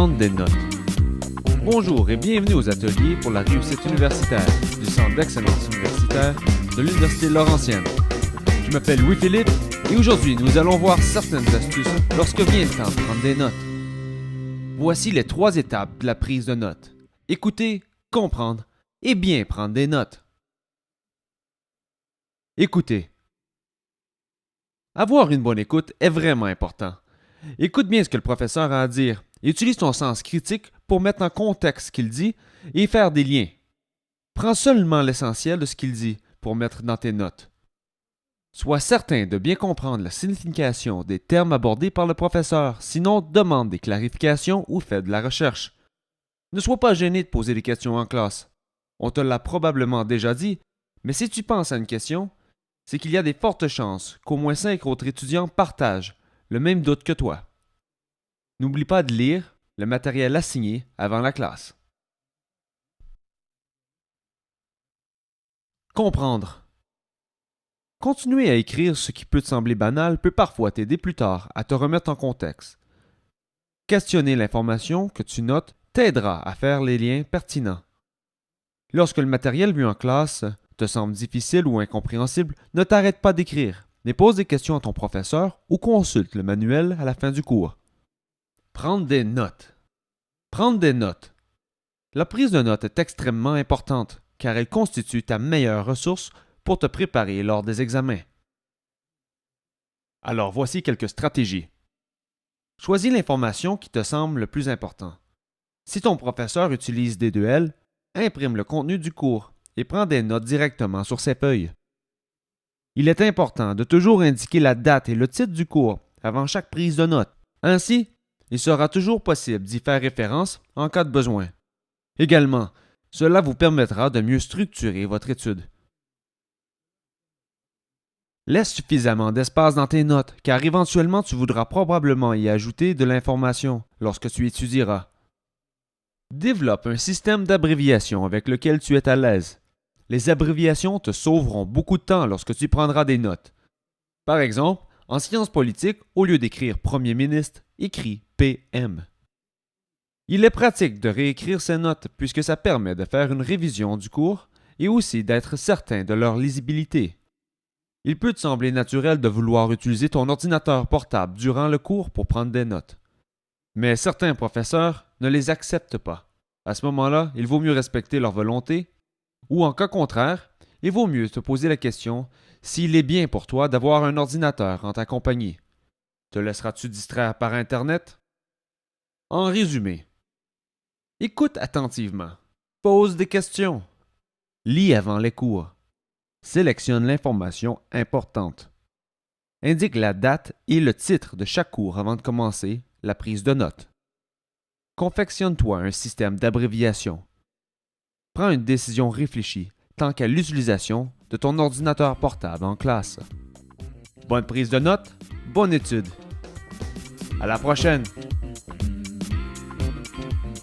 Prendre des notes. Bonjour et bienvenue aux ateliers pour la réussite universitaire du Centre d'excellence universitaire de l'Université Laurentienne. Je m'appelle Louis-Philippe et aujourd'hui nous allons voir certaines astuces lorsque vient le temps de prendre des notes. Voici les 3 étapes de la prise de notes. Écouter, comprendre et bien prendre des notes. Écouter. Avoir une bonne écoute est vraiment important. Écoute bien ce que le professeur a à dire et utilise ton sens critique pour mettre en contexte ce qu'il dit et faire des liens. Prends seulement l'essentiel de ce qu'il dit pour mettre dans tes notes. Sois certain de bien comprendre la signification des termes abordés par le professeur, sinon demande des clarifications ou fais de la recherche. Ne sois pas gêné de poser des questions en classe. On te l'a probablement déjà dit, mais si tu penses à une question, c'est qu'il y a des fortes chances qu'au moins 5 autres étudiants partagent le même doute que toi. N'oublie pas de lire le matériel assigné avant la classe. Comprendre. Continuer à écrire ce qui peut te sembler banal peut parfois t'aider plus tard à te remettre en contexte. Questionner l'information que tu notes t'aidera à faire les liens pertinents. Lorsque le matériel vu en classe te semble difficile ou incompréhensible, ne t'arrête pas d'écrire, mais pose des questions à ton professeur ou consulte le manuel à la fin du cours. Prendre des notes. Prendre des notes. La prise de notes est extrêmement importante car elle constitue ta meilleure ressource pour te préparer lors des examens. Alors voici quelques stratégies. Choisis l'information qui te semble le plus important. Si ton professeur utilise D2L, imprime le contenu du cours et prends des notes directement sur ses feuilles. Il est important de toujours indiquer la date et le titre du cours avant chaque prise de notes. Ainsi, il sera toujours possible d'y faire référence en cas de besoin. Également, cela vous permettra de mieux structurer votre étude. Laisse suffisamment d'espace dans tes notes, car éventuellement tu voudras probablement y ajouter de l'information lorsque tu étudieras. Développe un système d'abréviation avec lequel tu es à l'aise. Les abréviations te sauveront beaucoup de temps lorsque tu prendras des notes. Par exemple, en sciences politiques, au lieu d'écrire Premier ministre, écris PM. Il est pratique de réécrire ces notes puisque ça permet de faire une révision du cours et aussi d'être certain de leur lisibilité. Il peut te sembler naturel de vouloir utiliser ton ordinateur portable durant le cours pour prendre des notes. Mais certains professeurs ne les acceptent pas. À ce moment-là, il vaut mieux respecter leur volonté ou en cas contraire, il vaut mieux te poser la question s'il est bien pour toi d'avoir un ordinateur en ta compagnie. Te laisseras-tu distraire par Internet? En résumé, écoute attentivement, pose des questions, lis avant les cours, sélectionne l'information importante, indique la date et le titre de chaque cours avant de commencer la prise de notes. Confectionne-toi un système d'abréviation. Prends une décision réfléchie tant qu'à l'utilisation de ton ordinateur portable en classe. Bonne prise de notes, bonne étude. À la prochaine!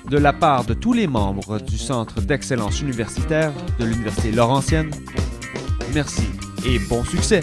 De la part de tous les membres du Centre d'excellence universitaire de l'Université Laurentienne, merci et bon succès!